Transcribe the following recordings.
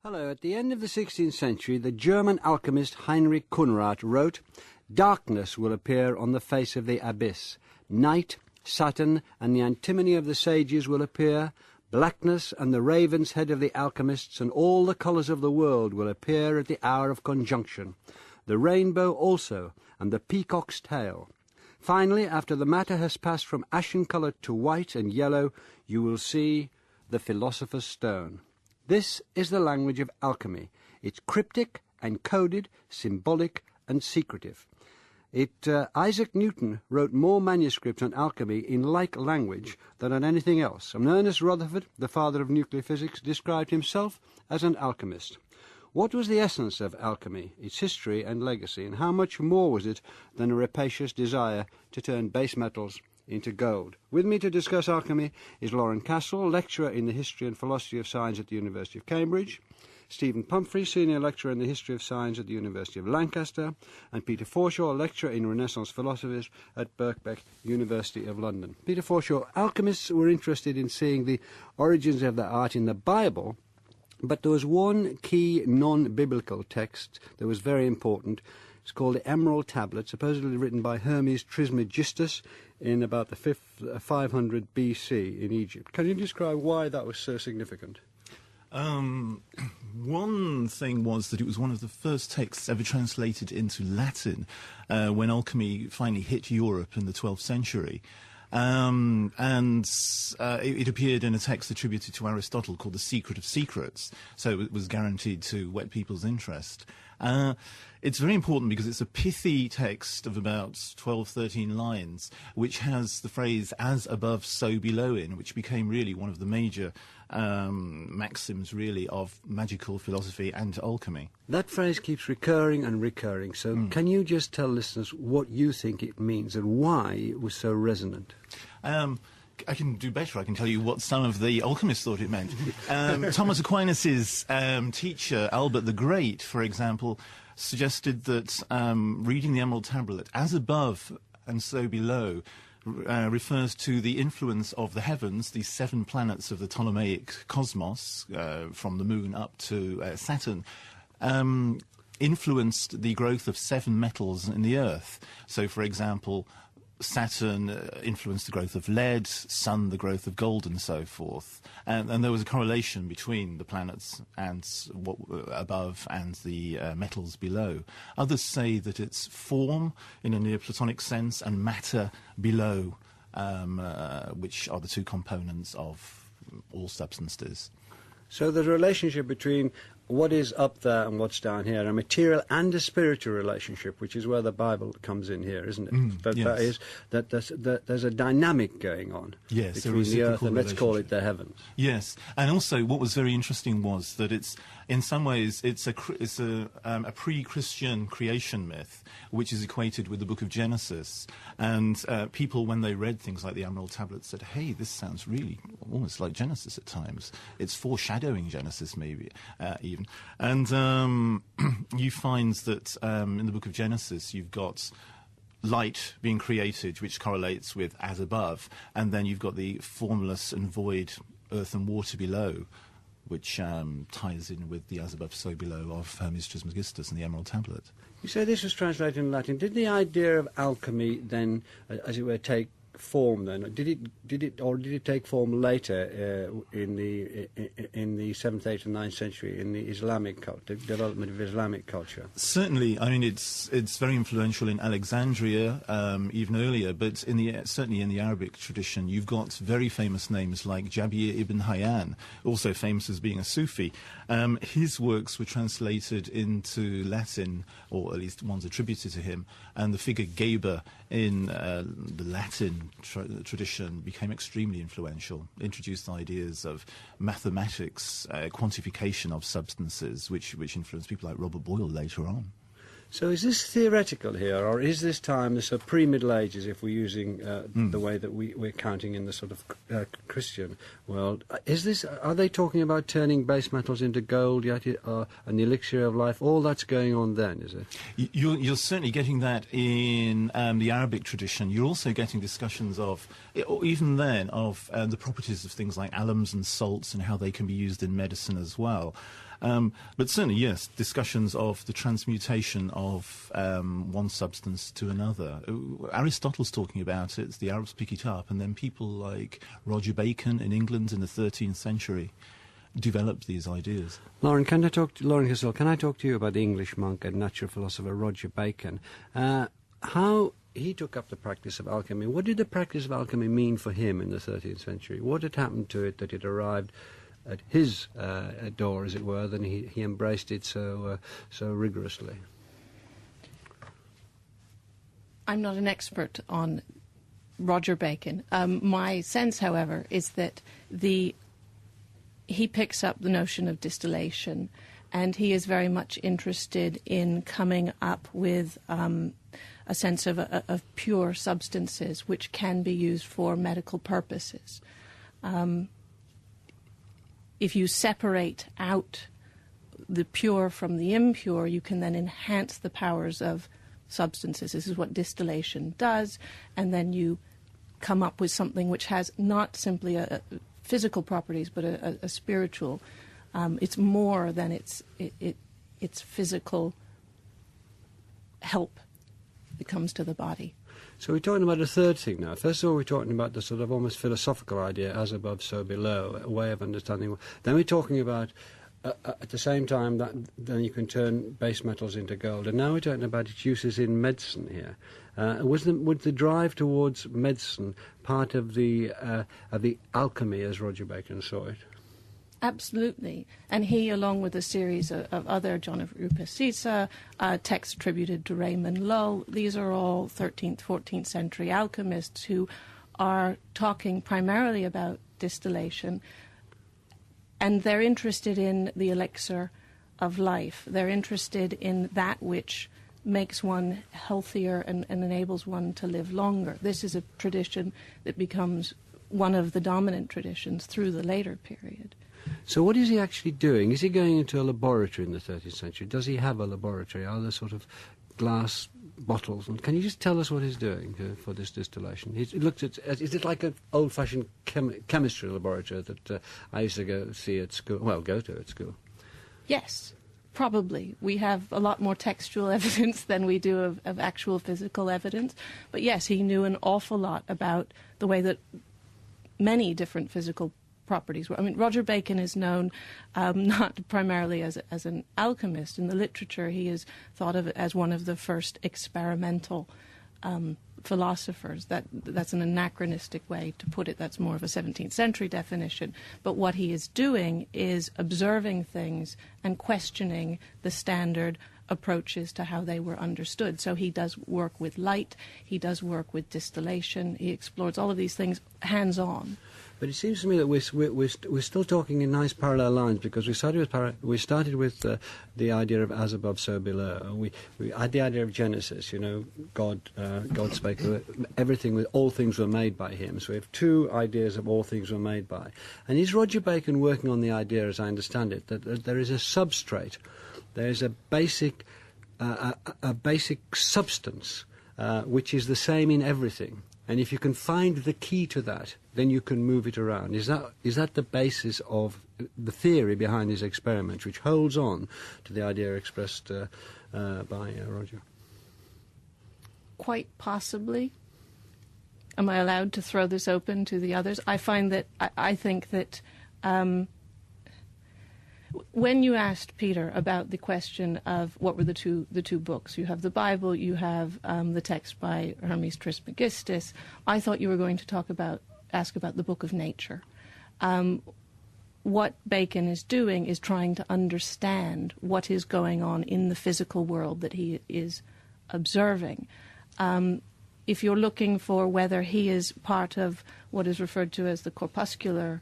Hello. At the end of the 16th century, the German alchemist Heinrich Kunrat wrote, "Darkness will appear on the face of the abyss. Night, Saturn, and the antimony of the sages will appear. Blackness and the raven's head of the alchemists, and all the colours of the world will appear at the hour of conjunction. The rainbow also, and the peacock's tail. Finally, after the matter has passed from ashen colour to white and yellow, you will see the philosopher's stone." This is the language of alchemy. It's cryptic and coded, symbolic and secretive. Isaac Newton wrote more manuscripts on alchemy in like language than on anything else, and Ernest Rutherford, the father of nuclear physics, described himself as an alchemist. What was the essence of alchemy, its history and legacy, and how much more was it than a rapacious desire to turn base metals into gold? With me to discuss alchemy is Lauren Kassell, lecturer in the history and philosophy of science at the University of Cambridge, Stephen Pumfrey, senior lecturer in the history of science at the University of Lancaster, and Peter Forshaw, lecturer in Renaissance philosophy at Birkbeck, University of London. Peter Forshaw, alchemists were interested in seeing the origins of their art in the Bible, but there was one key non-biblical text that was very important. It's called the Emerald Tablet, supposedly written by Hermes Trismegistus in about the 500 BC in Egypt. Can you describe why that was so significant? One thing was that it was one of the first texts ever translated into Latin when alchemy finally hit Europe in the 12th century. It appeared in a text attributed to Aristotle called The Secret of Secrets, so it was guaranteed to whet people's interest. It's very important because it's a pithy text of about 12, 13 lines, which has the phrase, "as above, so below" in, which became really one of the major maxims, really, of magical philosophy and alchemy. That phrase keeps recurring and recurring, so can you just tell listeners what you think it means and why it was so resonant? I can do better. I can tell you what some of the alchemists thought it meant. Thomas Aquinas' teacher, Albert the Great, for example, suggested that reading the Emerald Tablet, as above and so below, refers to the influence of the heavens, the 7 planets of the Ptolemaic cosmos, from the moon up to Saturn, influenced the growth of 7 metals in the earth. So, for example, Saturn influenced the growth of lead, Sun the growth of gold, and so forth. And there was a correlation between the planets and what above and the metals below. Others say that it's form in a Neoplatonic sense and matter below, which are the two components of all substances. So there's a relationship between what is up there and what's down here, a material and a spiritual relationship, which is where the Bible comes in here, isn't it? Yes. There's a dynamic going on between the earth and, let's call it, the heavens. Yes, and also what was very interesting was that it's, in some ways, it's a pre-Christian creation myth, which is equated with the book of Genesis. And people, when they read things like the Emerald Tablet, said, "Hey, this sounds really almost like Genesis at times. It's foreshadowing Genesis, maybe, even." And you find that in the book of Genesis you've got light being created, which correlates with as above, and then you've got the formless and void earth and water below, which ties in with the as above, so below of Hermes Trismegistus and the Emerald Tablet. You say this was translated in Latin. Did the idea of alchemy then, as it were, take form then? Did it take form later in the 7th, 8th and 9th century in the Islamic development of Islamic culture? Certainly. I mean, it's very influential in Alexandria, even earlier, but certainly in the Arabic tradition you've got very famous names like Jabir ibn Hayyan, also famous as being a Sufi. His works were translated into Latin, or at least ones attributed to him, and the figure Geber in the Latin tradition became extremely influential, introduced ideas of mathematics, quantification of substances, which influenced people like Robert Boyle later on. So is this theoretical here, or is this time the sort of pre-Middle Ages, if we're using the way that we're counting in the sort of Christian world? Are they talking about turning base metals into gold yet, and the elixir of life? All that's going on then, is it? You're certainly getting that in the Arabic tradition. You're also getting discussions of, even then, of the properties of things like alums and salts and how they can be used in medicine as well. But certainly, yes, discussions of the transmutation of one substance to another. Aristotle's talking about it, the Arabs pick it up, and then people like Roger Bacon in England in the 13th century developed these ideas. Lauren Kassell, can I talk to you about the English monk and natural philosopher Roger Bacon? How he took up the practice of alchemy. What did the practice of alchemy mean for him in the 13th century? What had happened to it that it arrived at his door, as it were, then he embraced it so rigorously? I'm not an expert on Roger Bacon. My sense, however, is that he picks up the notion of distillation, and he is very much interested in coming up with a sense of pure substances which can be used for medical purposes. If you separate out the pure from the impure, you can then enhance the powers of substances. This is what distillation does, and then you come up with something which has not simply a physical properties, but a spiritual. It's more than its physical help that comes to the body. So we're talking about a third thing now. First of all, we're talking about the sort of almost philosophical idea, as above, so below, a way of understanding. Then we're talking about, at the same time, that then you can turn base metals into gold. And now we're talking about its uses in medicine here. Was the drive towards medicine part of the alchemy, as Roger Bacon saw it? Absolutely. And he, along with a series of other, John of Upasisa, texts attributed to Raymond Lull, these are all 13th, 14th century alchemists who are talking primarily about distillation, and they're interested in the elixir of life. They're interested in that which makes one healthier and enables one to live longer. This is a tradition that becomes one of the dominant traditions through the later period. So what is he actually doing? Is he going into a laboratory in the 13th century? Does he have a laboratory? Are there sort of glass bottles? And can you just tell us what he's doing for this distillation? Is it like an old-fashioned chemistry laboratory that I used to go to at school? Yes, probably. We have a lot more textual evidence than we do of actual physical evidence. But yes, he knew an awful lot about the way that many different physical properties were. I mean, Roger Bacon is known not primarily as an alchemist. In the literature, he is thought of as one of the first experimental philosophers. That's an anachronistic way to put it. That's more of a 17th century definition. But what he is doing is observing things and questioning the standard approaches to how they were understood. So he does work with light, he does work with distillation, he explores all of these things hands-on. But it seems to me that we're still talking in nice parallel lines, because we started with the idea of as above, so below. We had the idea of Genesis. God spake. Everything, all things were made by Him. So we have two ideas of all things were made by. And is Roger Bacon working on the idea, as I understand it, that there is a substrate, there is a basic substance which is the same in everything? And if you can find the key to that, then you can move it around. Is that the basis of the theory behind his experiments, which holds on to the idea expressed by Roger? Quite possibly. Am I allowed to throw this open to the others? I find that I think that when you asked Peter about the question of what were the two books, you have the Bible, you have the text by Hermes Trismegistus. I thought you were going to ask about the Book of Nature. What Bacon is doing is trying to understand what is going on in the physical world that he is observing. If you're looking for whether he is part of what is referred to as the corpuscularian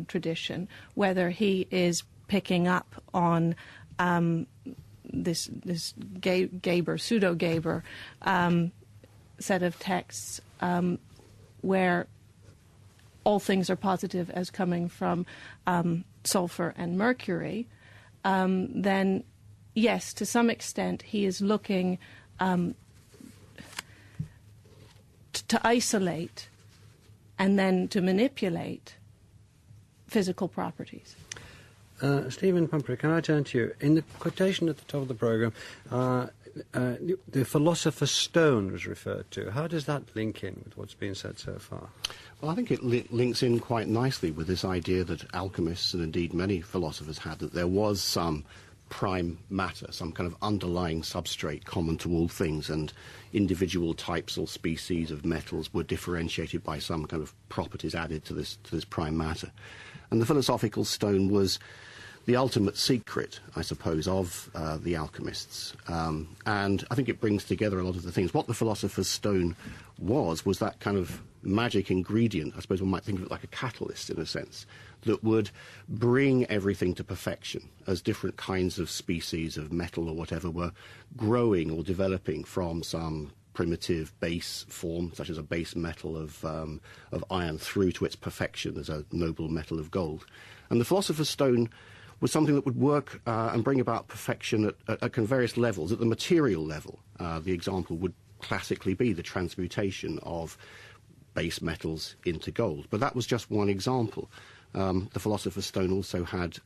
tradition, whether he is picking up on this Geber, pseudo-Geber set of texts where all things are positive as coming from sulfur and mercury, then yes, to some extent he is looking to isolate and then to manipulate physical properties. Stephen Pumfrey, can I turn to you? In the quotation at the top of the programme, the philosopher's stone was referred to. How does that link in with what's been said so far? Well, I think it links in quite nicely with this idea that alchemists, and indeed many philosophers had, that there was some prime matter, some kind of underlying substrate common to all things, and individual types or species of metals were differentiated by some kind of properties added to this prime matter. And the philosophical stone was the ultimate secret, I suppose, of the alchemists. And I think it brings together a lot of the things. What the philosopher's stone was that kind of magic ingredient, I suppose one might think of it like a catalyst in a sense, that would bring everything to perfection as different kinds of species of metal or whatever were growing or developing from some primitive base form, such as a base metal of iron, through to its perfection as a noble metal of gold. And the philosopher's stone was something that would work and bring about perfection at kind of various levels. At the material level, the example would classically be the transmutation of base metals into gold. But that was just one example. The philosopher's stone also had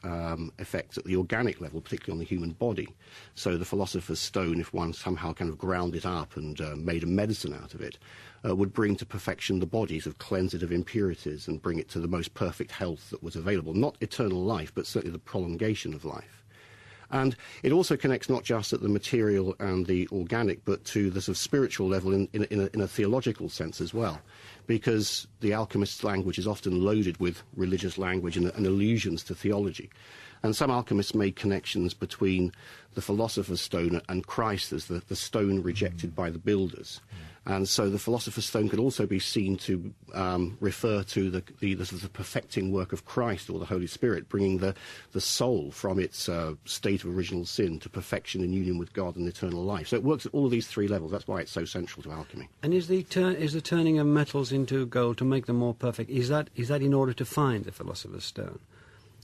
effects at the organic level, particularly on the human body. So the philosopher's stone, if one somehow kind of ground it up and made a medicine out of it, would bring to perfection the body, sort of cleanse it of impurities and bring it to the most perfect health that was available. Not eternal life, but certainly the prolongation of life. And it also connects not just at the material and the organic, but to the sort of spiritual level in a theological sense as well. Because the alchemist's language is often loaded with religious language and allusions to theology. And some alchemists made connections between the philosopher's stone and Christ as the stone rejected by the builders. And so the philosopher's stone could also be seen to refer to the sort of perfecting work of Christ or the Holy Spirit, bringing the soul from its state of original sin to perfection in union with God and eternal life. So it works at all of these three levels. That's why it's so central to alchemy. And is the turning of metals into gold to make them more perfect, is that in order to find the philosopher's stone?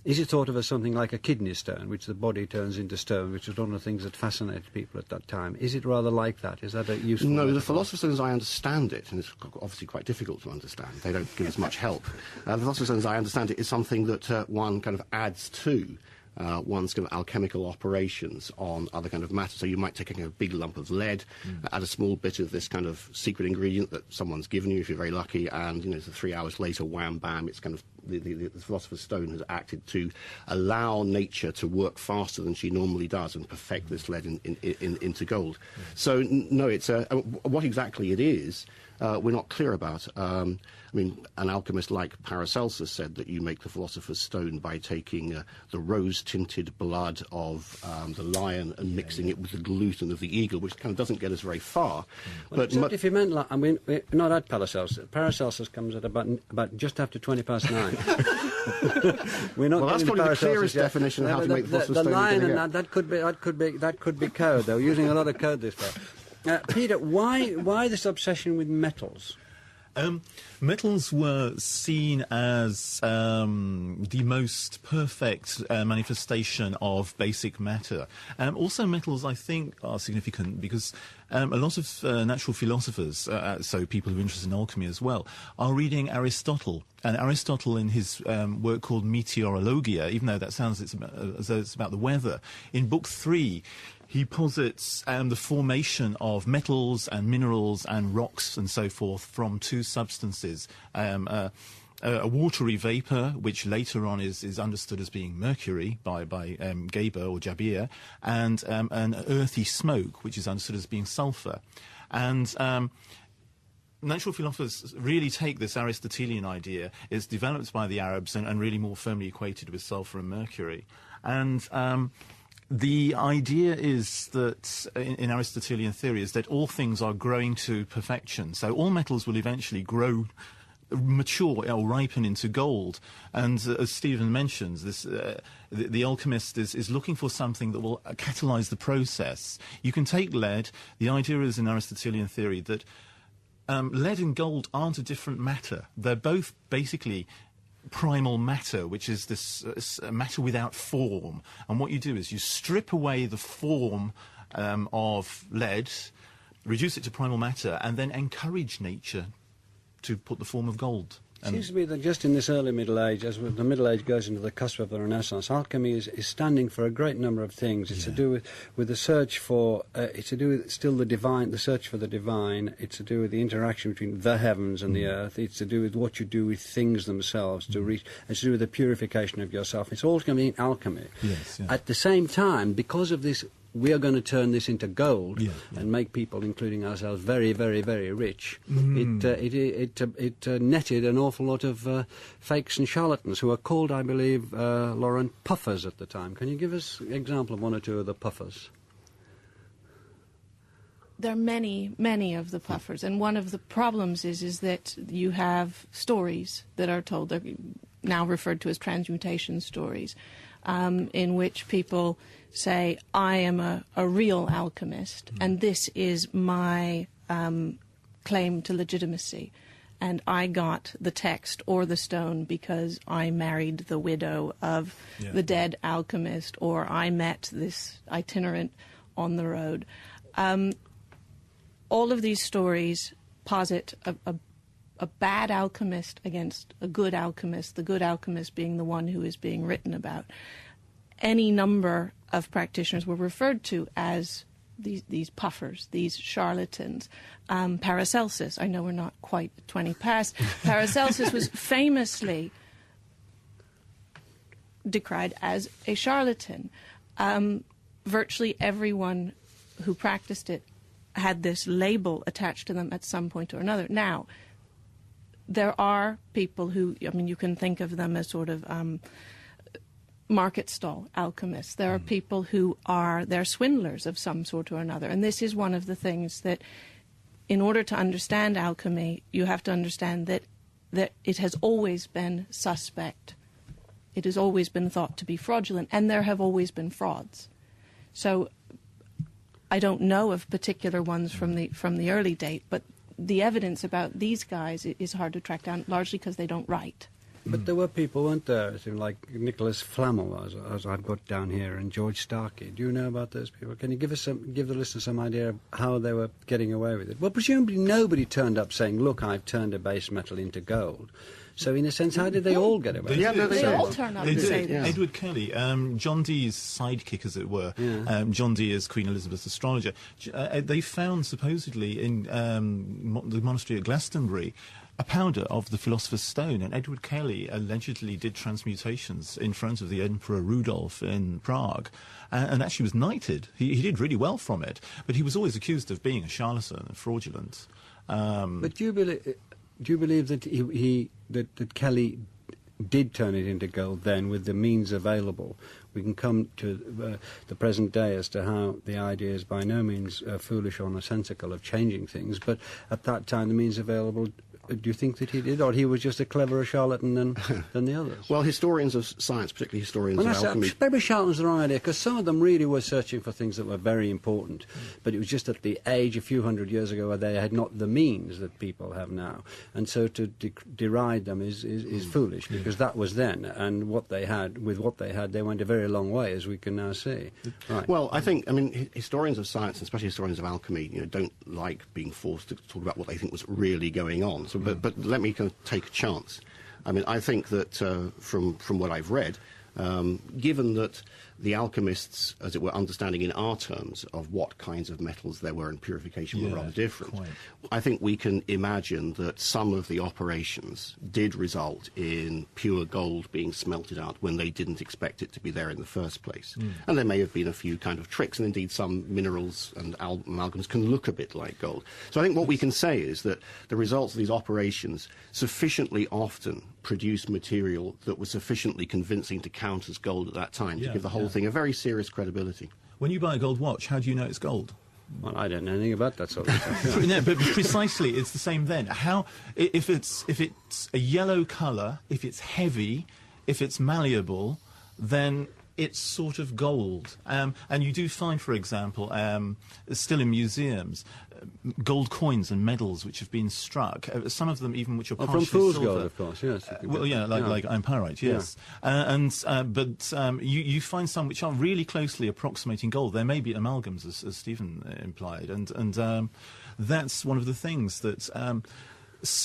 Is it thought of as something like a kidney stone, which the body turns into stone, which was one of the things that fascinated people at that time? Is it rather like that? Is that a useful No, metaphor? the philosopher's stone, as I understand it, and it's obviously quite difficult to understand, they don't give us much help. The philosopher's stone, as I understand it, is something that one kind of adds to one's kind of alchemical operations on other kind of matter. So you might take a kind of big lump of lead, add a small bit of this kind of secret ingredient that someone's given you if you're very lucky, and so 3 hours later, wham, bam, it's kind of the philosopher's stone has acted to allow nature to work faster than she normally does and perfect this lead into gold. So no, it's what exactly it is. We're not clear about. I mean, an alchemist like Paracelsus said that you make the philosopher's stone by taking the rose-tinted blood of the lion and mixing it with the gluten of the eagle, which kind of doesn't get us very far. Well, but if you meant, like, I mean, we're not at Paracelsus. Paracelsus comes at about just after 9:20. We're not. Well, that's probably the clearest definition of how to make the philosopher's stone. The lion and that could be code. They were using a lot of code this way. Peter, why this obsession with metals? Metals were seen as the most perfect manifestation of basic matter. Also, metals, I think, are significant because a lot of natural philosophers, so people who are interested in alchemy as well, are reading Aristotle. And Aristotle, in his work called Meteorologia, even though that sounds as though it's about the weather, in Book 3, he posits the formation of metals and minerals and rocks and so forth from two substances. A watery vapour, which later on is understood as being mercury by Geber or Jabir, and an earthy smoke, which is understood as being sulphur. And natural philosophers really take this Aristotelian idea. It's developed by the Arabs and really more firmly equated with sulphur and mercury. And the idea is that, in Aristotelian theory, is that all things are growing to perfection. So all metals will eventually grow, mature or ripen into gold. And as Stephen mentions, this, the alchemist is looking for something that will catalyse the process. You can take lead. The idea is in Aristotelian theory that lead and gold aren't a different matter. They're both basically primal matter, which is this matter without form. And what you do is you strip away the form of lead, reduce it to primal matter, and then encourage nature to put the form of gold It seems to be that just in this early Middle Age, as the Middle Age goes into the cusp of the Renaissance, alchemy is standing for a great number of things. It's to do with the search for, it's to do with still the divine, the search for the divine. It's to do with the interaction between the heavens and the earth. It's to do with what you do with things themselves to reach. It's to do with the purification of yourself. It's all going to be alchemy. Yes, yeah. At the same time, because of this, we are going to turn this into gold and make people, including ourselves, very, very, very rich. It netted an awful lot of fakes and charlatans who were called, I believe, Lauren, puffers at the time. Can you give us an example of one or two of the puffers? There are many, many of the puffers, and one of the problems is that you have stories that are told, they're now referred to as transmutation stories, in which people say, I am a real alchemist, and this is my claim to legitimacy, and I got the text or the stone because I married the widow of the dead alchemist, or I met this itinerant on the road. All of these stories posit a bad alchemist against a good alchemist, the good alchemist being the one who is being written about. Any number of practitioners were referred to as these puffers, these charlatans. Paracelsus, I know we're not quite 20 past, Paracelsus was famously decried as a charlatan. Virtually everyone who practiced it had this label attached to them at some point or another. Now, there are people who, I mean, you can think of them as sort of market stall alchemists. There are people who they're swindlers of some sort or another. And this is one of the things that, in order to understand alchemy, you have to understand that it has always been suspect. It has always been thought to be fraudulent, and there have always been frauds. So I don't know of particular ones from the early date, but the evidence about these guys is hard to track down, largely because they don't write. But there were people, weren't there, like Nicholas Flamel, as I've got down here, and George Starkey. Do you know about those people? Can you give the listener some idea of how they were getting away with it? Well, presumably nobody turned up saying, look, I've turned a base metal into gold. So in a sense, how did they all get away? They all turn up and say that. Edward Kelly, John Dee's sidekick, as it were. John Dee is Queen Elizabeth's astrologer. They found, supposedly, in the monastery at Glastonbury, a powder of the Philosopher's Stone, and Edward Kelly allegedly did transmutations in front of the Emperor Rudolph in Prague, and actually was knighted. He did really well from it, but he was always accused of being a charlatan and fraudulent. But do you believe that that Kelly did turn it into gold then with the means available? We can come to the present day as to how the idea is by no means foolish or nonsensical of changing things, but at that time the means available, do you think that he did, or he was just a cleverer charlatan than the others? Well, historians of science, particularly historians of alchemy... Maybe charlatan's the wrong idea, because some of them really were searching for things that were very important, but it was just at the age a few hundred years ago where they had not the means that people have now. And so to deride them is foolish, because that was then, and with what they had, they went a very long way, as we can now see. Right. Well, I think, historians of science, especially historians of alchemy, don't like being forced to talk about what they think was really going on. So, but let me kind of take a chance. I think that from what I've read, given that the alchemists, as it were, understanding in our terms of what kinds of metals there were in purification were rather different, I think we can imagine that some of the operations did result in pure gold being smelted out when they didn't expect it to be there in the first place. And there may have been a few kind of tricks, and indeed some minerals and amalgams can look a bit like gold. So I think what we can say is that the results of these operations sufficiently often produce material that was sufficiently convincing to count as gold at that time to give the whole thing a very serious credibility. When you buy a gold watch, how do you know it's gold? Well, I don't know anything about that sort of stuff. No, but precisely, it's the same then. If it's a yellow colour, if it's heavy, if it's malleable, then it's sort of gold. And you do find, for example, still in museums, gold coins and medals which have been struck. Some of them even which are partially from fool's silver. gold, of course. Yes. Like pyrite. Yes. But you find some which are really closely approximating gold. There may be amalgams, as Stephen implied, and that's one of the things that.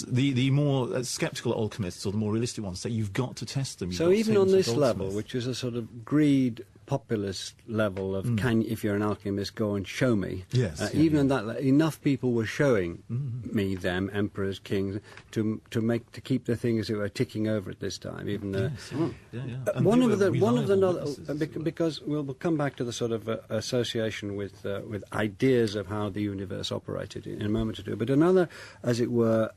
the more sceptical alchemists, or the more realistic ones, say you've got to test them. So even on this level, which is a sort of greed, populist level of if you're an alchemist, go and show me. Yes. Even on that, enough people were showing me them, emperors, kings, to keep the thing as it were ticking over at this time. Even one of the because we'll come back to the sort of association with ideas of how the universe operated in a moment or two. But another, as it were,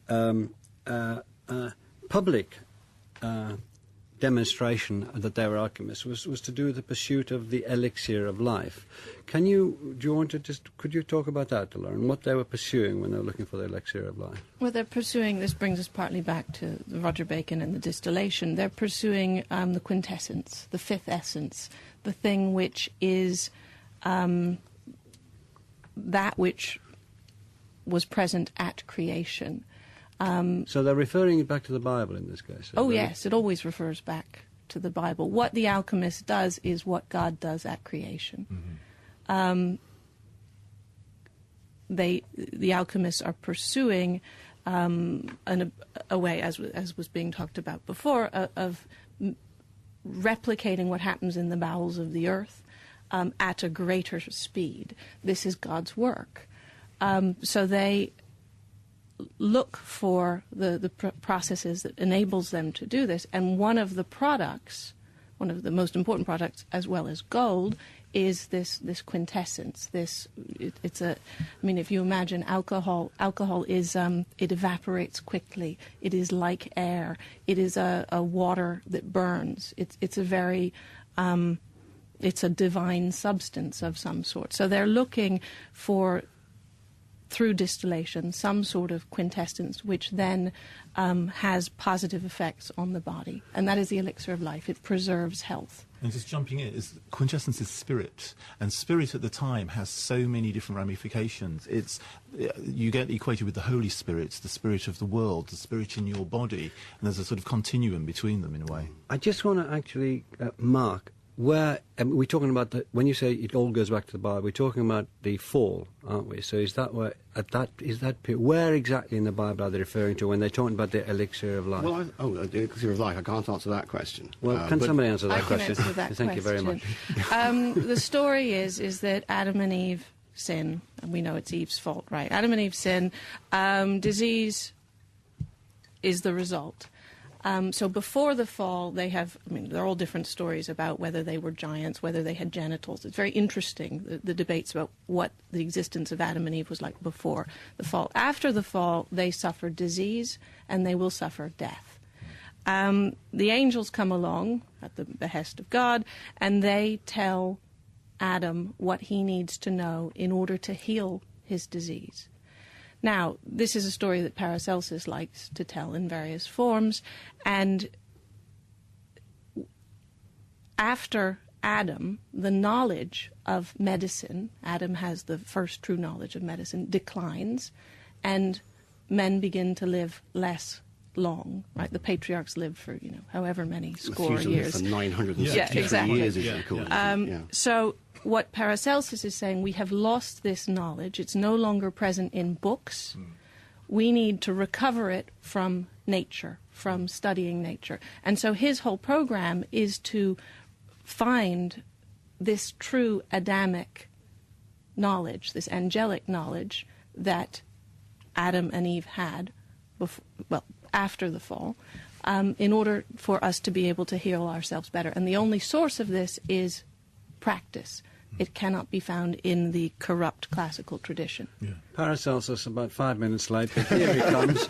public demonstration that they were alchemists was to do with the pursuit of the elixir of life. Could you talk about that, Lauren, what they were pursuing when they were looking for the elixir of life? Well, they're pursuing, this brings us partly back to Roger Bacon and the distillation, they're pursuing the quintessence, the fifth essence, the thing which is that which was present at creation. So they're referring back to the Bible in this case? Yes, it always refers back to the Bible. What the alchemist does is what God does at creation. The alchemists are pursuing a way, as was being talked about before, of replicating what happens in the bowels of the earth at a greater speed. This is God's work. So they look for the processes that enables them to do this, and one of the most important products, as well as gold, is this quintessence. If you imagine alcohol is it evaporates quickly. It is like air. It is a water that burns. It's a divine substance of some sort. So they're looking for, through distillation, some sort of quintessence which then has positive effects on the body. And that is the elixir of life. It preserves health. And just jumping in, quintessence is spirit. And spirit at the time has so many different ramifications. You get equated with the Holy Spirit, the spirit of the world, the spirit in your body. And there's a sort of continuum between them in a way. I just want to actually mark where we're talking about when you say it all goes back to the Bible, we're talking about the fall, aren't we? So is that where where exactly in the Bible are they referring to when they're talking about the elixir of life? Well, the elixir of life. I can't answer that question. Well, can somebody answer that question? I can answer that Thank you very much. The story is that Adam and Eve sin, and we know it's Eve's fault, right? Adam and Eve sin. Disease is the result. So before the fall, they're all different stories about whether they were giants, whether they had genitals. It's very interesting, the debates about what the existence of Adam and Eve was like before the fall. After the fall, they suffer disease, and they will suffer death. The angels come along at the behest of God, and they tell Adam what he needs to know in order to heal his disease. Now, this is a story that Paracelsus likes to tell in various forms, and after Adam, the knowledge of medicine, Adam has the first true knowledge of medicine, declines, and men begin to live less long, right? The patriarchs lived for, however many score years. For 963 years, is recorded. So what Paracelsus is saying, we have lost this knowledge. It's no longer present in books. We need to recover it from nature, from studying nature. And so his whole program is to find this true Adamic knowledge, this angelic knowledge that Adam and Eve had after the fall, in order for us to be able to heal ourselves better. And the only source of this is practice. It cannot be found in the corrupt classical tradition. Yeah. Paracelsus, about 5 minutes late, but here he comes.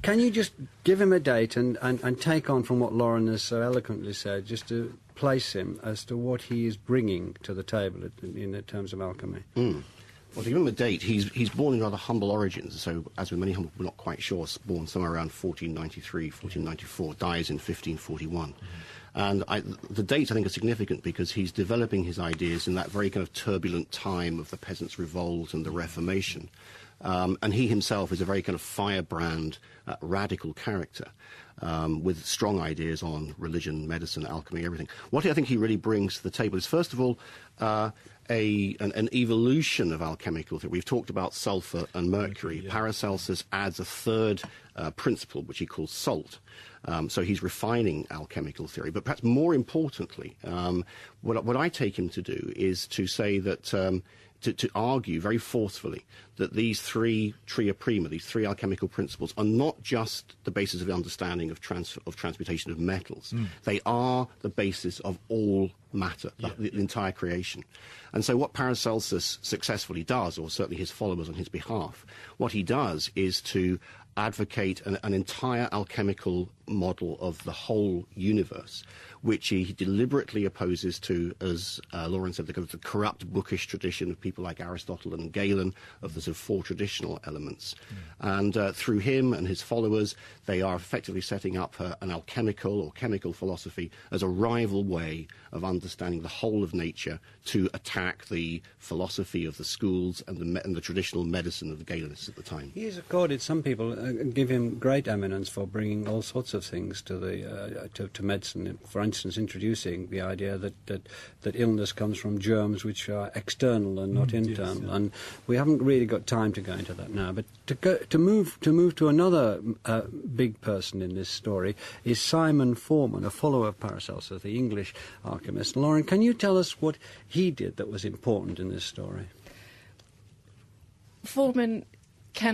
Can you just give him a date and take on from what Lauren has so eloquently said, just to place him as to what he is bringing to the table in terms of alchemy? Well, to give him a date, he's born in rather humble origins, so as with many humble, we're not quite sure, born somewhere around 1493, 1494, dies in 1541. And the dates, I think, are significant because he's developing his ideas in that very kind of turbulent time of the Peasants' Revolt and the Reformation. And he himself is a very kind of firebrand, radical character with strong ideas on religion, medicine, alchemy, everything. What I think he really brings to the table is, first of all, an evolution of alchemical theory. We've talked about sulfur and mercury. Paracelsus adds a third principle, which he calls salt. So he's refining alchemical theory. But perhaps more importantly, what I take him to do is to say that to argue very forcefully that these three tria prima, these three alchemical principles, are not just the basis of the understanding of transmutation of metals. They are the basis of all matter, the entire creation. And so what Paracelsus successfully does, or certainly his followers on his behalf, what he does is to advocate an entire alchemical model of the whole universe, which he deliberately opposes to, as Lauren said, the corrupt bookish tradition of people like Aristotle and Galen, of the sort of four traditional elements. And through him and his followers, they are effectively setting up an alchemical or chemical philosophy as a rival way of understanding the whole of nature to attack the philosophy of the schools and the traditional medicine of the Galenists at the time. He is accorded, some people give him great eminence for bringing all sorts of things to the to medicine. For instance, introducing the idea that illness comes from germs which are external and not internal. Yes, and we haven't really got time to go into that now. But to move to another big person in this story is Simon Forman, a follower of Paracelsus, the English alchemist. Lauren, can you tell us what he did that was important in this story? Forman,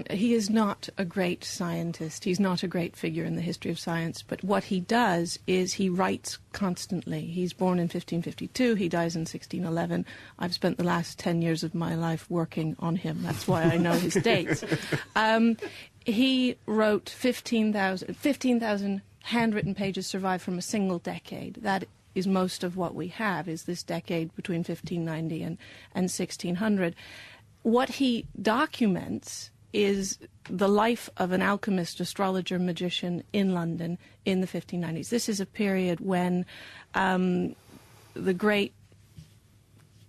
he is not a great scientist. He's not a great figure in the history of science. But what he does is he writes constantly. He's born in 1552. He dies in 1611. I've spent the last 10 years of my life working on him. That's why I know his dates. He wrote 15,000 handwritten pages survive from a single decade. That is most of what we have, is this decade between 1590 and 1600. What he documents is the life of an alchemist, astrologer, magician in London in the 1590s. This is a period when the great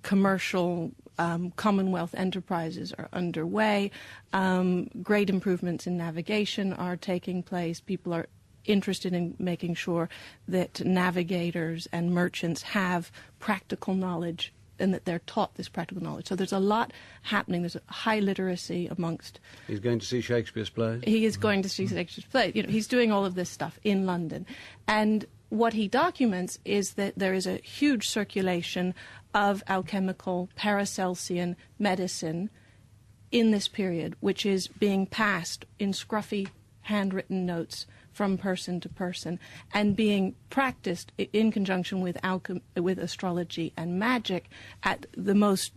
commercial Commonwealth enterprises are underway. Great improvements in navigation are taking place. People are interested in making sure that navigators and merchants have practical knowledge and that they're taught this practical knowledge. So there's a lot happening. There's a high literacy amongst... He's going to see Shakespeare's plays? He is going to see Shakespeare's plays. He's doing all of this stuff in London. And what he documents is that there is a huge circulation of alchemical Paracelsian medicine in this period, which is being passed in scruffy handwritten notes from person to person, and being practiced in conjunction with astrology and magic at the most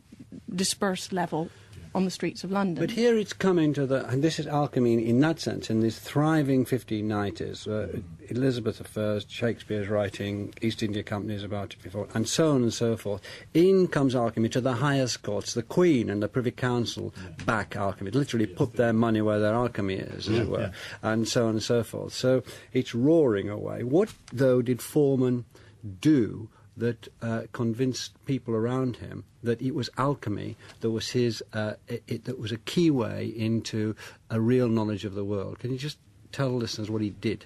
dispersed level on the streets of London. But here it's coming to and this is alchemy in that sense, in this thriving 1590s. Elizabeth I, Shakespeare's writing, East India Company is about it before, and so on and so forth. In comes alchemy to the highest courts. The Queen and the Privy Council back alchemy, literally put their money where their alchemy is, as it were, and so on and so forth. So it's roaring away. What, though, did Forman do that convinced people around him that it was alchemy that was that was a key way into a real knowledge of the world? Can you just tell listeners what he did?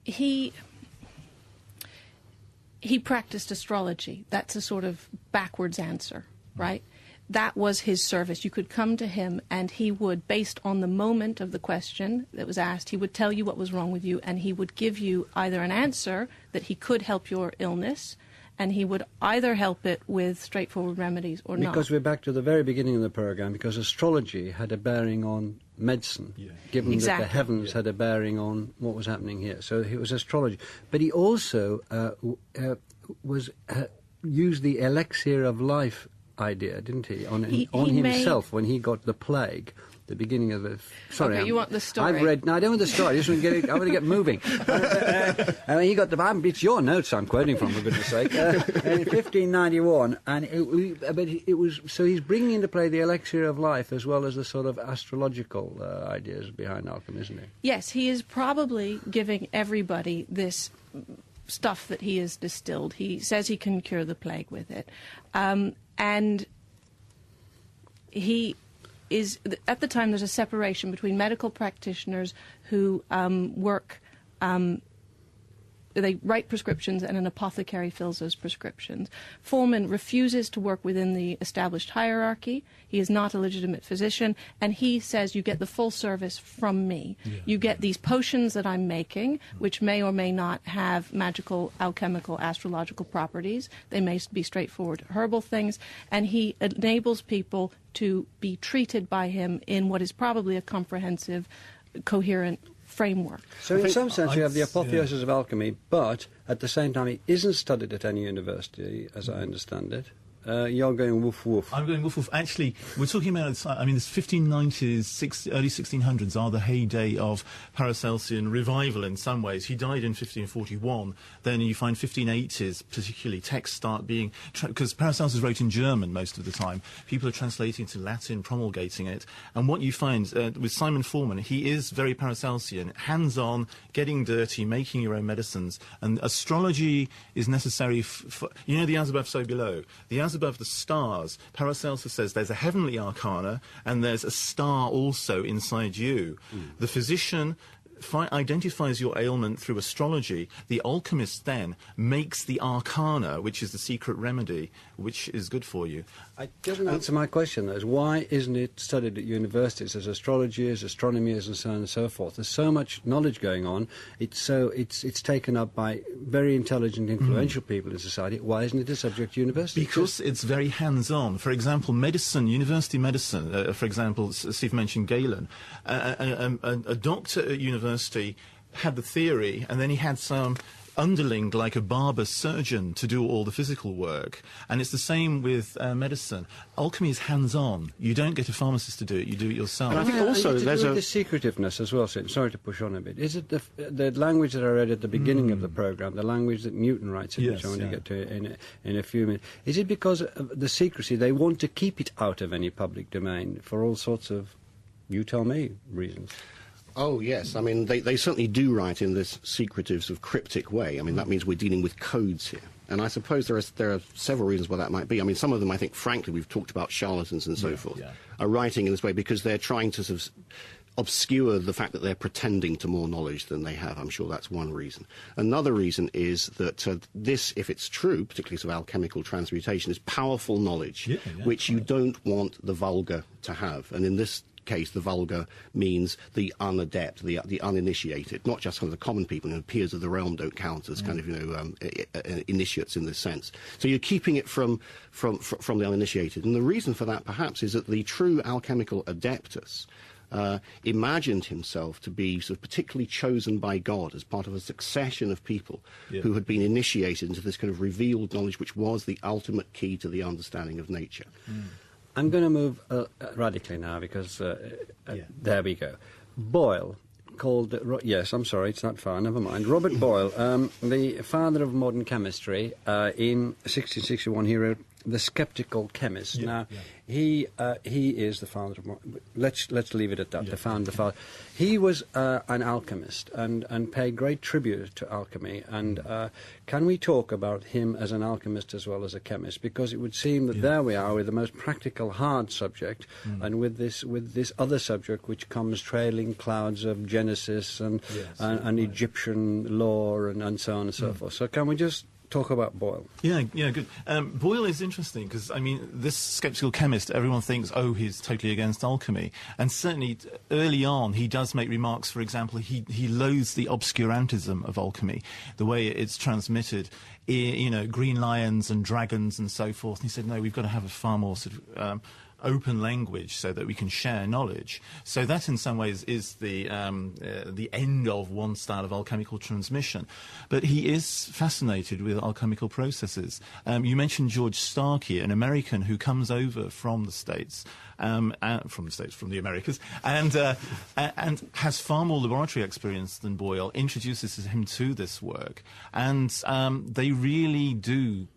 He practiced astrology. That's a sort of backwards answer, right? That was his service. You could come to him and he would, based on the moment of the question that was asked, he would tell you what was wrong with you, and he would give you either an answer that he could help your illness, and he would either help it with straightforward remedies or not. Because we're back to the very beginning of the programme, because astrology had a bearing on medicine, given that the heavens had a bearing on what was happening here. So it was astrology. But he also used the elixir of life idea, didn't he, on himself when he got the plague. The beginning of the... Sorry, okay, you want the story? I've read... No, I don't want the story. I just want to get moving. He got the... It's your notes I'm quoting from, for goodness sake. In 1591, and it was... So he's bringing into play the elixir of life as well as the sort of astrological ideas behind alchemy, isn't he? Yes, he is probably giving everybody this stuff that he has distilled. He says he can cure the plague with it. And he... at the time, there's a separation between medical practitioners who work they write prescriptions and an apothecary fills those prescriptions. Foreman refuses to work within the established hierarchy. He is not a legitimate physician, and he says you get the full service from me. Yeah. You get these potions that I'm making, which may or may not have magical, alchemical, astrological properties. They may be straightforward herbal things, and he enables people to be treated by him in what is probably a comprehensive, coherent framework. So in some sense you have the apotheosis of alchemy, but at the same time it isn't studied at any university, as I understand it. You're going woof woof. I'm going woof woof. Actually, we're talking about, I mean, the 1590s, early 1600s are the heyday of Paracelsian revival in some ways. He died in 1541. Then you find 1580s, particularly, texts start being, because Paracelsus wrote in German most of the time. People are translating to Latin, promulgating it. And what you find with Simon Foreman, he is very Paracelsian, hands-on, getting dirty, making your own medicines. And astrology is necessary for, you know, the as above, so below. The as above the stars, Paracelsus says there's a heavenly arcana and there's a star also inside you. The physician identifies your ailment through astrology. The alchemist then makes the arcana, which is the secret remedy, which is good for you. It doesn't answer my question, though, is why isn't it studied at universities as astrology, as astronomy, as and so on and so forth? There's so much knowledge going on. It's taken up by very intelligent, influential people in society. Why isn't it a subject to university? Because it's very hands-on. For example, medicine, university medicine, for example, Steve mentioned Galen. A doctor at university had the theory, and then he had some underling, like a barber surgeon, to do all the physical work. And it's the same with medicine. Alchemy is hands-on. You don't get a pharmacist to do it, you do it yourself. And I think also there's the secretiveness as well, sorry to push on a bit. Is it the language that I read at the beginning of the programme, the language that Newton writes in, which I want to get to in a few minutes, is it because of the secrecy, they want to keep it out of any public domain for all sorts of, you tell me, reasons? Oh, yes. I mean, they certainly do write in this secretive, sort of cryptic way. I mean, that means we're dealing with codes here. And I suppose there are several reasons why that might be. I mean, some of them, I think, frankly, we've talked about charlatans and so forth, are writing in this way because they're trying to sort of obscure the fact that they're pretending to more knowledge than they have. I'm sure that's one reason. Another reason is that this, if it's true, particularly sort of alchemical transmutation, is powerful knowledge, which you don't want the vulgar to have. And in this case, the vulgar means the unadept, the uninitiated, not just kind of the common people. Peers of the realm don't count as kind of, initiates in this sense. So you're keeping it from the uninitiated. And the reason for that, perhaps, is that the true alchemical adeptus imagined himself to be sort of particularly chosen by God as part of a succession of people who had been initiated into this kind of revealed knowledge, which was the ultimate key to the understanding of nature. I'm going to move radically now because there we go. Boyle called... yes, I'm sorry, it's not far, never mind. Robert Boyle, the father of modern chemistry, in 1661 he wrote The Skeptical Chemist. He is the founder of... Let's leave it at that, the father. He was an alchemist and paid great tribute to alchemy. And can we talk about him as an alchemist as well as a chemist? Because it would seem that there we are with the most practical, hard subject, and with this other subject which comes trailing clouds of Genesis and Egyptian lore and so on and so forth. So can we just talk about Boyle? Yeah, good. Boyle is interesting because, I mean, this skeptical chemist, everyone thinks, oh, he's totally against alchemy. And certainly early on he does make remarks. For example, he loathes the obscurantism of alchemy, the way it's transmitted, green lions and dragons and so forth. And he said, no, we've got to have a far more sort of open language so that we can share knowledge. So that in some ways is the end of one style of alchemical transmission. But he is fascinated with alchemical processes. You mentioned George Starkey, an American who comes over from the States, from the Americas, and has far more laboratory experience than Boyle, introduces him to this work. And they really do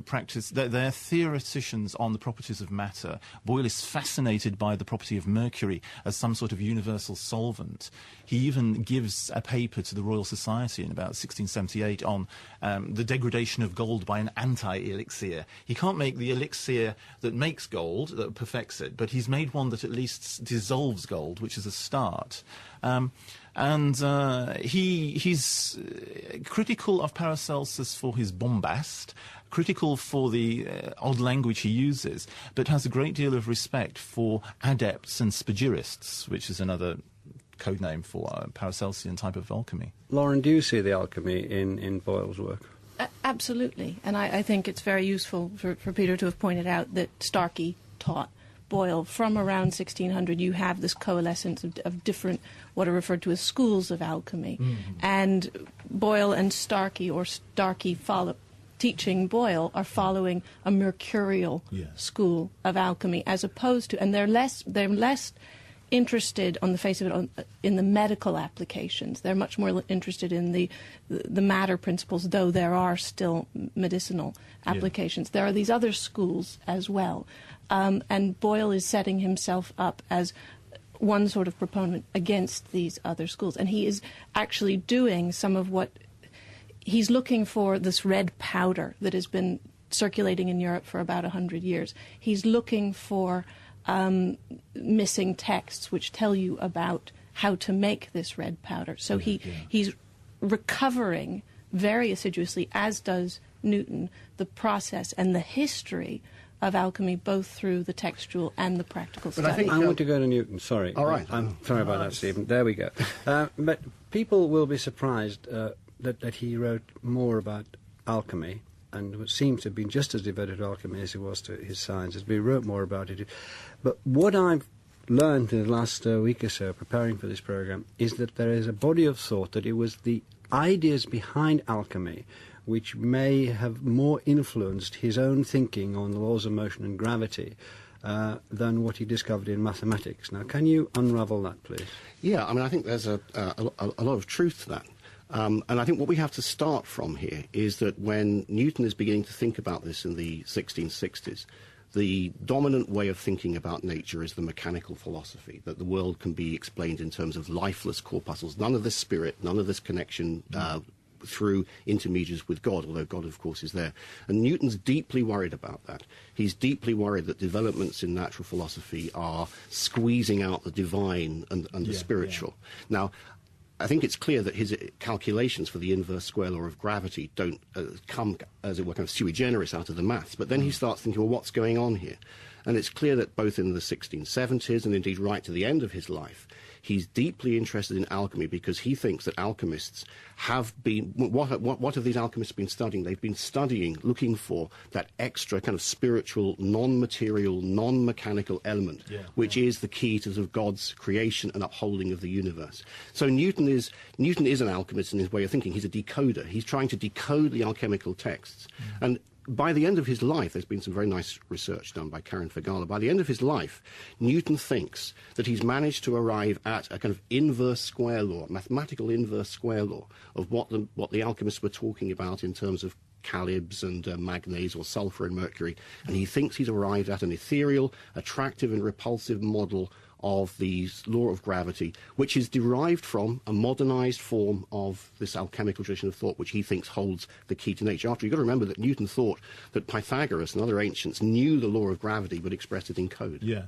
practice, they're theoreticians on the properties of matter. Boyle is fascinated by the property of mercury as some sort of universal solvent. He even gives a paper to the Royal Society in about 1678 on the degradation of gold by an anti-elixir. He can't make the elixir that makes gold, that perfects it, but he's made one that at least dissolves gold, which is a start. And he's critical of Paracelsus for his bombast, critical for the odd language he uses, but has a great deal of respect for adepts and spagirists, which is another code name for a Paracelsian type of alchemy. Lauren, do you see the alchemy in Boyle's work? Absolutely. And I think it's very useful for Peter to have pointed out that Starkey taught Boyle from around 1600. You have this coalescence of different, what are referred to as schools of alchemy. And Boyle and Starkey, or Starkey teaching Boyle, are following a mercurial school of alchemy, as opposed to, and they're less interested on the face of it in the medical applications. They're much more interested in the matter principles, though there are still medicinal applications. There are these other schools as well. And Boyle is setting himself up as one sort of proponent against these other schools. And he is actually doing some of what he's looking for, this red powder that has been circulating in Europe for about 100 years. He's looking for missing texts which tell you about how to make this red powder. So he's recovering very assiduously, as does Newton, the process and the history of alchemy, both through the textual and the practical study. I want to go to Newton, sorry. All right. I'm sorry about that, Stephen. There we go. But people will be surprised that he wrote more about alchemy, and seems to have been just as devoted to alchemy as he was to his sciences. But he wrote more about it. But what I've learned in the last week or so, preparing for this program, is that there is a body of thought that it was the ideas behind alchemy which may have more influenced his own thinking on the laws of motion and gravity than what he discovered in mathematics. Now, can you unravel that, please? Yeah, I mean, I think there's a lot of truth to that. And I think what we have to start from here is that when Newton is beginning to think about this in the 1660s, the dominant way of thinking about nature is the mechanical philosophy, that the world can be explained in terms of lifeless corpuscles, none of this spirit, none of this connection through intermediaries with God, although God, of course, is there. And Newton's deeply worried about that. He's deeply worried that developments in natural philosophy are squeezing out the divine and the spiritual. Now, I think it's clear that his calculations for the inverse square law of gravity don't come, as it were, kind of sui generis out of the maths. But then he starts thinking, well, what's going on here? And it's clear that both in the 1670s and indeed right to the end of his life, he's deeply interested in alchemy because he thinks that alchemists have been... What have these alchemists been studying? They've been studying, looking for that extra kind of spiritual, non-material, non-mechanical element, which is the key to sort of God's creation and upholding of the universe. So Newton is an alchemist in his way of thinking. He's a decoder. He's trying to decode the alchemical texts. And by the end of his life, there's been some very nice research done by Karen Fagala. By the end of his life, Newton thinks that he's managed to arrive at a kind of inverse square law, mathematical inverse square law of what the alchemists were talking about in terms of calibs and manganese or sulfur and mercury. And he thinks he's arrived at an ethereal, attractive and repulsive model of the law of gravity, which is derived from a modernized form of this alchemical tradition of thought, which he thinks holds the key to nature. After, you've got to remember that Newton thought that Pythagoras and other ancients knew the law of gravity but expressed it in code. Yeah.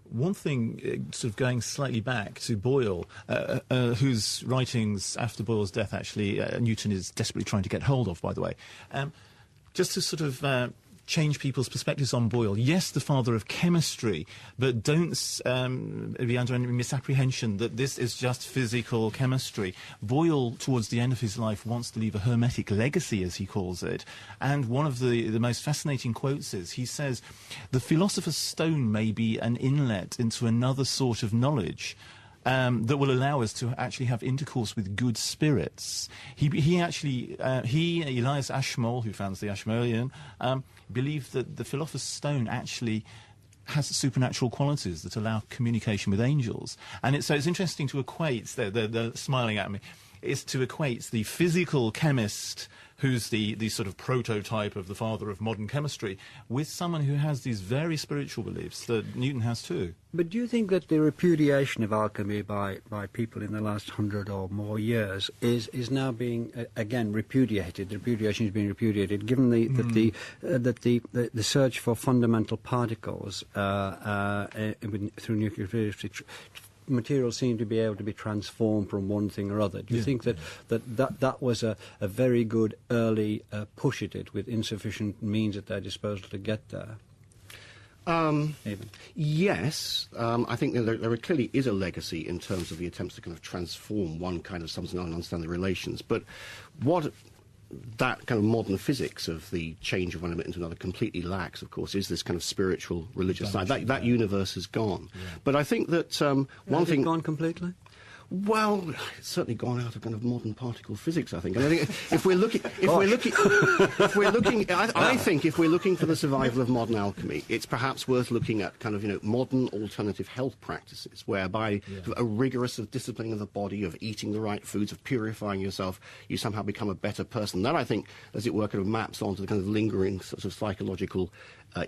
One thing, sort of going slightly back to Boyle, whose writings after Boyle's death, actually, Newton is desperately trying to get hold of, by the way, just to sort of change people's perspectives on Boyle. Yes, the father of chemistry, but don't be under any misapprehension that this is just physical chemistry. Boyle, towards the end of his life, wants to leave a hermetic legacy, as he calls it, and one of the most fascinating quotes is, he says, "The philosopher's stone may be an inlet into another sort of knowledge, that will allow us to actually have intercourse with good spirits." Elias Ashmole, who founds the Ashmolean, believed that the philosopher's stone actually has supernatural qualities that allow communication with angels. And so it's interesting to equate, they're smiling at me, is to equate the physical chemist, who's the sort of prototype of the father of modern chemistry, with someone who has these very spiritual beliefs that Newton has too. But do you think that the repudiation of alchemy by people in the last 100 or more years is now being again repudiated? The repudiation is being repudiated, given that the search for fundamental particles through nuclear physics materials seem to be able to be transformed from one thing or other. Do you think that was a very good early push at it with insufficient means at their disposal to get there? Yes, I think there clearly is a legacy in terms of the attempts to kind of transform one kind of substance and understand the relations. But what that kind of modern physics of the change of one element into another completely lacks, of course, is this kind of spiritual, religious side. That universe has gone. Yeah. But I think that one thing... gone completely? Well, it's certainly gone out of kind of modern particle physics, I think. And I think if we're looking, I think if we're looking for the survival of modern alchemy, it's perhaps worth looking at kind of, modern alternative health practices, whereby a rigorous of disciplining of the body, of eating the right foods, of purifying yourself, you somehow become a better person. That, I think, as it were, kind of maps onto the kind of lingering sort of psychological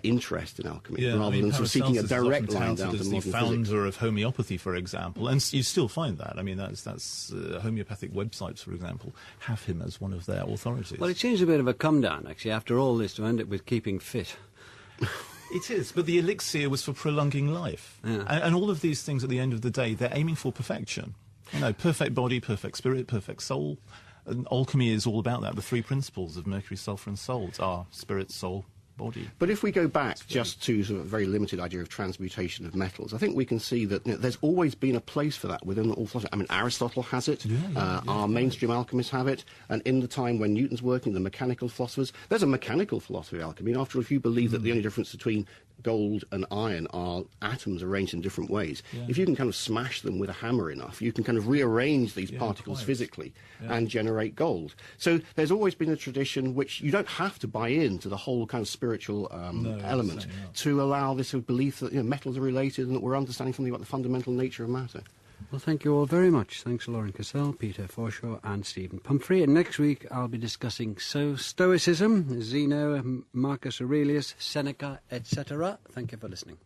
interest in alchemy, rather than sort of seeking a direct line down to modern physics. The founder of homeopathy, for example, and you still find that. I mean, that's homeopathic websites, for example, have him as one of their authorities. Well, it seems a bit of a come down, actually, after all this, to end it with keeping fit. It is, but the elixir was for prolonging life. Yeah. And all of these things, at the end of the day, they're aiming for perfection. Perfect body, perfect spirit, perfect soul. And alchemy is all about that. The three principles of mercury, sulphur and salt are spirit, soul, body. But if we go back just to sort of a very limited idea of transmutation of metals, I think we can see that there's always been a place for that within all philosophy. I mean, Aristotle has it, our mainstream alchemists have it, and in the time when Newton's working, the mechanical philosophers, there's a mechanical philosophy of alchemy. And after all, if you believe that the only difference between gold and iron are atoms arranged in different ways, if you can kind of smash them with a hammer enough, you can kind of rearrange these particles physically and generate gold. So there's always been a tradition which you don't have to buy into the whole kind of spiritual element to allow this sort of belief that metals are related and that we're understanding something about the fundamental nature of matter. Well, thank you all very much. Thanks to Lauren Kassell, Peter Forshaw and Stephen Pumfrey. And next week I'll be discussing Stoicism, Zeno, Marcus Aurelius, Seneca, etc. Thank you for listening.